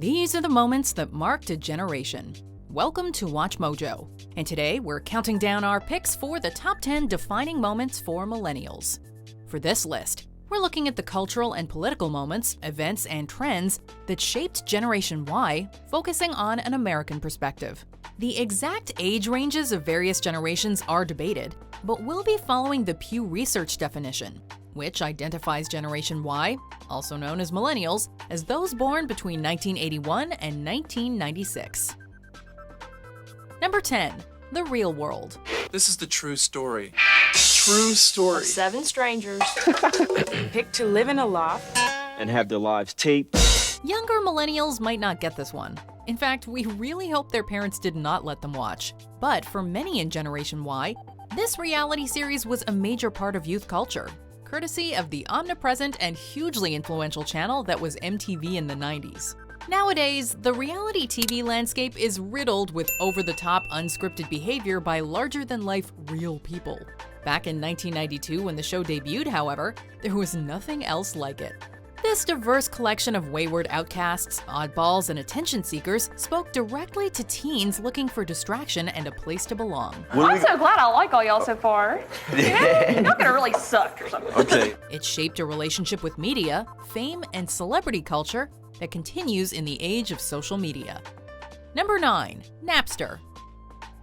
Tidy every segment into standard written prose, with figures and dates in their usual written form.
These are the moments that marked a generation. Welcome to Watch Mojo, and today we're counting down our picks for the top 10 defining moments for millennials. For this list, we're looking at the cultural and political moments, events, and trends that shaped Generation Y, focusing on an American perspective. The exact age ranges of various generations are debated, but we'll be following the Pew Research definition, which identifies Generation Y, also known as Millennials, as those born between 1981 and 1996. Number 10. The Real World. This is the true story. True story. 7 strangers picked to live in a loft and have their lives taped. Younger millennials might not get this one. In fact, we really hope their parents did not let them watch. But for many in Generation Y, this reality series was a major part of youth culture, courtesy of the omnipresent and hugely influential channel that was MTV in the 90s. Nowadays, the reality TV landscape is riddled with over-the-top, unscripted behavior by larger-than-life real people. Back in 1992, when the show debuted, however, there was nothing else like it. This diverse collection of wayward outcasts, oddballs, and attention seekers spoke directly to teens looking for distraction and a place to belong. I'm so glad I like all y'all so far. You're not gonna really suck or something. Okay. It shaped a relationship with media, fame, and celebrity culture that continues in the age of social media. Number 9. Napster.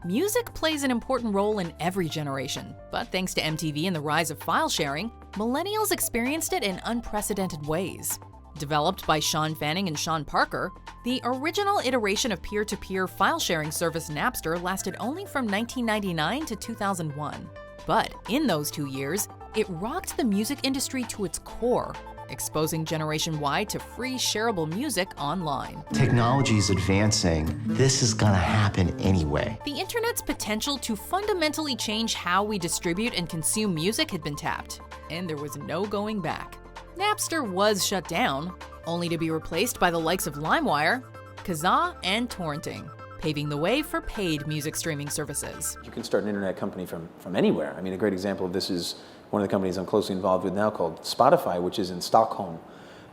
Music plays an important role in every generation, but thanks to MTV and the rise of file sharing, millennials experienced it in unprecedented ways. Developed by Sean Fanning and Sean Parker, the original iteration of peer-to-peer file sharing service Napster lasted only from 1999 to 2001. But in those 2 years, it rocked the music industry to its core, exposing Generation Y to free shareable music online. Technology is advancing. This is gonna happen anyway. The internet's potential to fundamentally change how we distribute and consume music had been tapped, and there was no going back. Napster was shut down, only to be replaced by the likes of LimeWire, Kazaa, and torrenting, paving the way for paid music streaming services. You can start an internet company from anywhere. I mean, a great example of this is one of the companies I'm closely involved with now called Spotify, which is in Stockholm.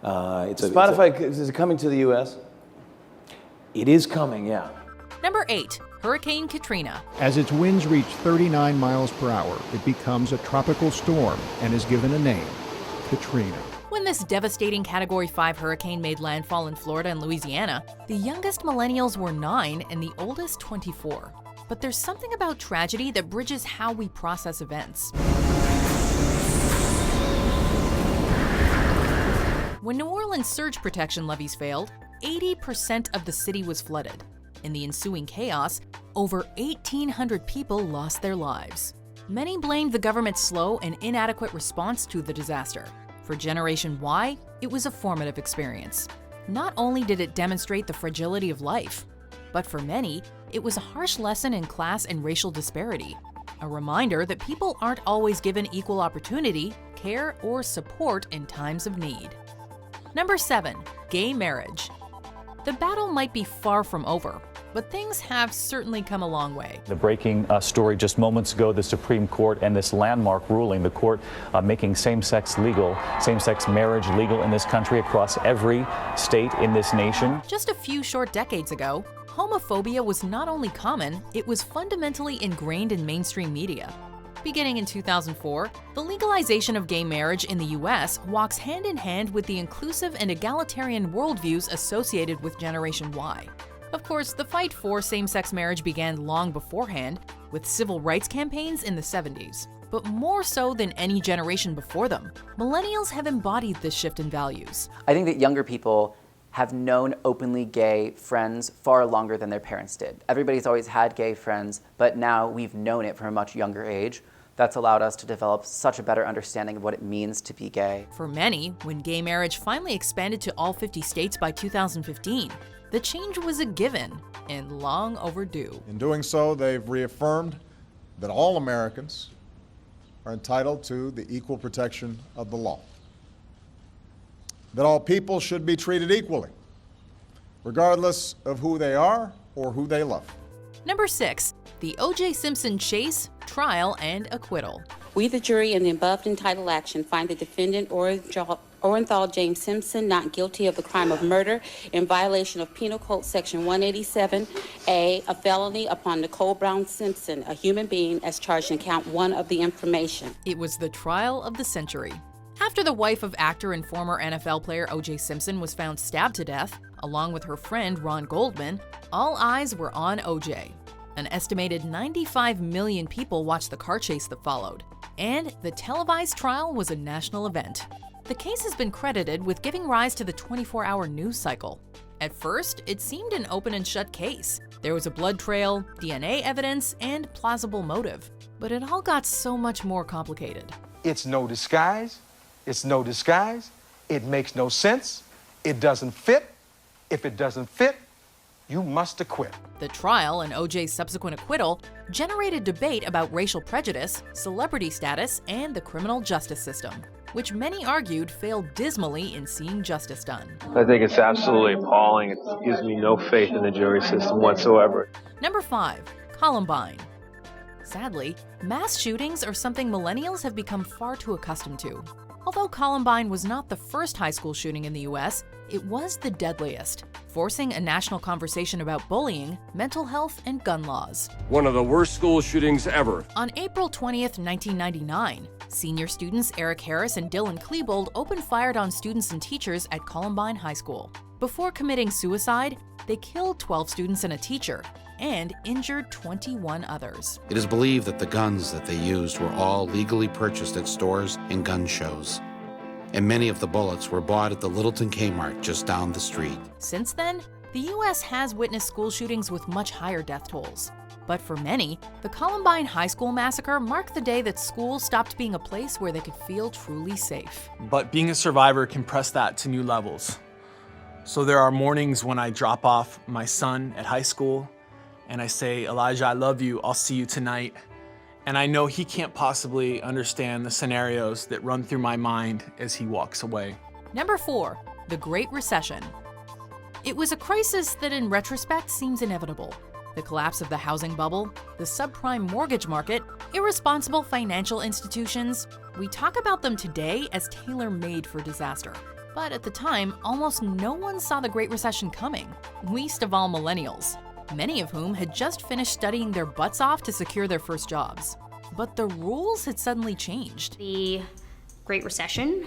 Spotify, is it coming to the U.S.? It is coming, yeah. Number 8. Hurricane Katrina. As its winds reach 39 miles per hour, it becomes a tropical storm and is given a name, Katrina. When this devastating Category 5 hurricane made landfall in Florida and Louisiana, the youngest millennials were 9 and the oldest 24. But there's something about tragedy that bridges how we process events. When New Orleans surge protection levees failed, 80% of the city was flooded. In the ensuing chaos, over 1,800 people lost their lives. Many blamed the government's slow and inadequate response to the disaster. For Generation Y, it was a formative experience. Not only did it demonstrate the fragility of life, but for many, it was a harsh lesson in class and racial disparity. A reminder that people aren't always given equal opportunity, care, or support in times of need. Number 7. Gay marriage. The battle might be far from over, but things have certainly come a long way. The breaking story just moments ago, the Supreme Court and this landmark ruling, the court making same-sex marriage legal in this country across every state in this nation. Just a few short decades ago, homophobia was not only common, it was fundamentally ingrained in mainstream media. Beginning in 2004, the legalization of gay marriage in the U.S. walks hand in hand with the inclusive and egalitarian worldviews associated with Generation Y. Of course, the fight for same-sex marriage began long beforehand, with civil rights campaigns in the 70s. But more so than any generation before them, millennials have embodied this shift in values. I think that younger people have known openly gay friends far longer than their parents did. Everybody's always had gay friends, but now we've known it from a much younger age. That's allowed us to develop such a better understanding of what it means to be gay. For many, when gay marriage finally expanded to all 50 states by 2015, the change was a given and long overdue. In doing so, they've reaffirmed that all Americans are entitled to the equal protection of the law, that all people should be treated equally, regardless of who they are or who they love. Number 6. The O.J. Simpson chase, trial, and acquittal. We, the jury, in the above entitled action, find the defendant or Orenthal James Simpson not guilty of the crime of murder in violation of Penal Code Section 187A, a felony upon Nicole Brown Simpson, a human being, as charged in count 1 of the information. It was the trial of the century. After the wife of actor and former NFL player O.J. Simpson was found stabbed to death, along with her friend Ron Goldman, all eyes were on O.J. An estimated 95 million people watched the car chase that followed, and the televised trial was a national event. The case has been credited with giving rise to the 24-hour news cycle. At first, it seemed an open and shut case. There was a blood trail, DNA evidence, and plausible motive. But it all got so much more complicated. It's no disguise. It's no disguise. It makes no sense. It doesn't fit. If it doesn't fit, you must acquit. The trial and O.J.'s subsequent acquittal generated debate about racial prejudice, celebrity status, and the criminal justice system, which many argued failed dismally in seeing justice done. I think it's absolutely appalling. It gives me no faith in the jury system whatsoever. Number 5, Columbine. Sadly, mass shootings are something millennials have become far too accustomed to. Although Columbine was not the first high school shooting in the U.S., it was the deadliest, forcing a national conversation about bullying, mental health, and gun laws. One of the worst school shootings ever. On April 20th, 1999, senior students Eric Harris and Dylan Klebold opened fire on students and teachers at Columbine High School. Before committing suicide, they killed 12 students and a teacher, and injured 21 others. It is believed that the guns that they used were all legally purchased at stores and gun shows, and many of the bullets were bought at the Littleton Kmart just down the street. Since then, the U.S. has witnessed school shootings with much higher death tolls. But for many, the Columbine High School massacre marked the day that school stopped being a place where they could feel truly safe. But being a survivor can press that to new levels. So there are mornings when I drop off my son at high school and I say, Elijah, I love you, I'll see you tonight. And I know he can't possibly understand the scenarios that run through my mind as he walks away. Number 4, the Great Recession. It was a crisis that in retrospect seems inevitable. The collapse of the housing bubble, the subprime mortgage market, irresponsible financial institutions. We talk about them today as tailor-made for disaster. But at the time, almost no one saw the Great Recession coming, least of all millennials, many of whom had just finished studying their butts off to secure their first jobs. But the rules had suddenly changed. The Great Recession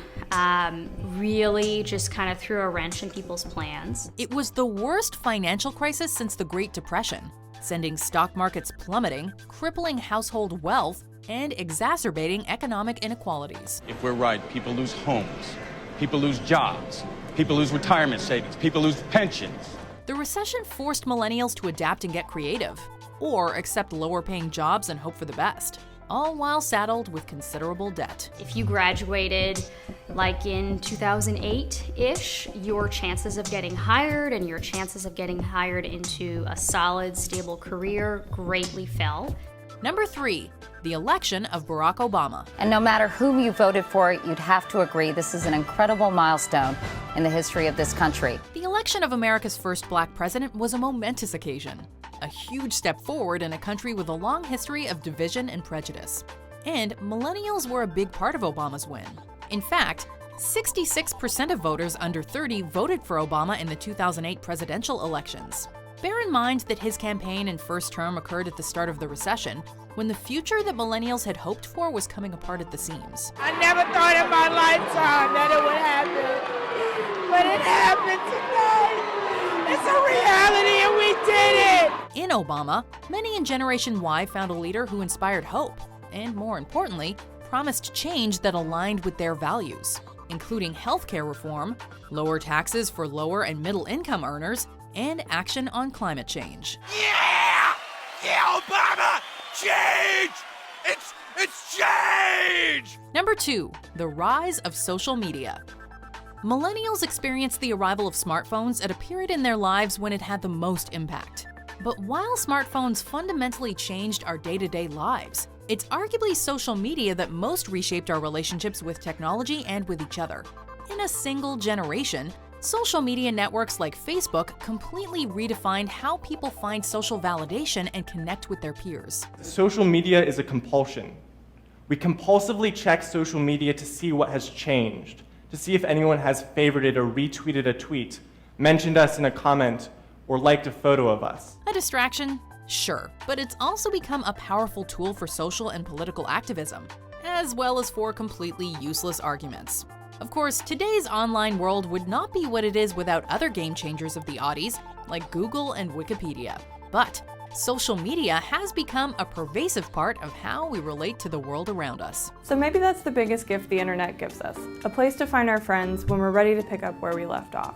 really just kind of threw a wrench in people's plans. It was the worst financial crisis since the Great Depression, sending stock markets plummeting, crippling household wealth, and exacerbating economic inequalities. If we're right, people lose homes, people lose jobs, people lose retirement savings, people lose pensions. The recession forced millennials to adapt and get creative, or accept lower-paying jobs and hope for the best, all while saddled with considerable debt. If you graduated like in 2008-ish, your chances of getting hired and your chances of getting hired into a solid, stable career greatly fell. Number 3, the election of Barack Obama. And no matter whom you voted for, you'd have to agree this is an incredible milestone in the history of this country. The election of America's first black president was a momentous occasion, a huge step forward in a country with a long history of division and prejudice. And millennials were a big part of Obama's win. In fact, 66% of voters under 30 voted for Obama in the 2008 presidential elections. Bear in mind that his campaign and first term occurred at the start of the recession, when the future that millennials had hoped for was coming apart at the seams. I never thought in my lifetime that it would happen, but it happened tonight. It's a reality and we did it! In Obama, many in Generation Y found a leader who inspired hope, and more importantly, promised change that aligned with their values, including healthcare reform, lower taxes for lower and middle income earners, and action on climate change. Yeah! Yeah, Obama! Change! It's change! Number 2, the rise of social media. Millennials experienced the arrival of smartphones at a period in their lives when it had the most impact. But while smartphones fundamentally changed our day-to-day lives, it's arguably social media that most reshaped our relationships with technology and with each other. In a single generation, social media networks like Facebook completely redefined how people find social validation and connect with their peers. Social media is a compulsion. We compulsively check social media to see what has changed, to see if anyone has favorited or retweeted a tweet, mentioned us in a comment, or liked a photo of us. A distraction? Sure, but it's also become a powerful tool for social and political activism, as well as for completely useless arguments. Of course, today's online world would not be what it is without other game changers of the oddies, like Google and Wikipedia. But social media has become a pervasive part of how we relate to the world around us. So maybe that's the biggest gift the internet gives us, a place to find our friends when we're ready to pick up where we left off.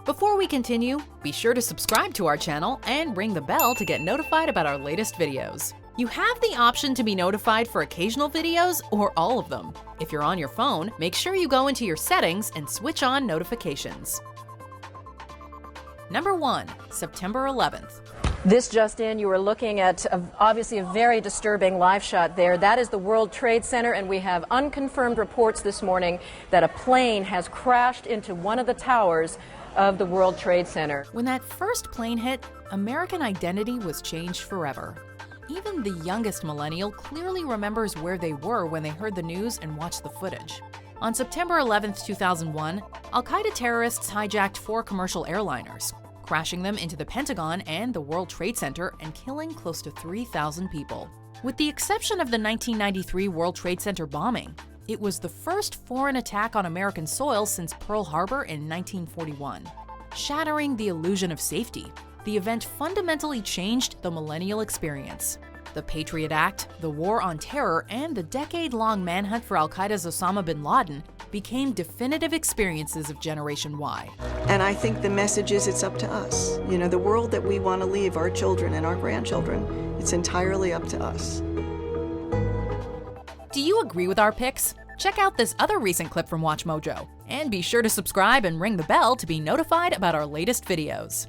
Before we continue, be sure to subscribe to our channel and ring the bell to get notified about our latest videos. You have the option to be notified for occasional videos or all of them. If you're on your phone, make sure you go into your settings and switch on notifications. Number 1, September 11th. This just in, you are looking at obviously a very disturbing live shot there. That is the World Trade Center, and we have unconfirmed reports this morning that a plane has crashed into one of the towers of the World Trade Center. When that first plane hit, American identity was changed forever. Even the youngest millennial clearly remembers where they were when they heard the news and watched the footage. On September 11, 2001, Al-Qaeda terrorists hijacked 4 commercial airliners, crashing them into the Pentagon and the World Trade Center and killing close to 3,000 people. With the exception of the 1993 World Trade Center bombing, it was the first foreign attack on American soil since Pearl Harbor in 1941. Shattering the illusion of safety, the event fundamentally changed the millennial experience. The Patriot Act, the War on Terror, and the decade-long manhunt for Al-Qaeda's Osama bin Laden became definitive experiences of Generation Y. And I think the message is it's up to us. You know, the world that we want to leave our children and our grandchildren, it's entirely up to us. Do you agree with our picks? Check out this other recent clip from WatchMojo, and be sure to subscribe and ring the bell to be notified about our latest videos.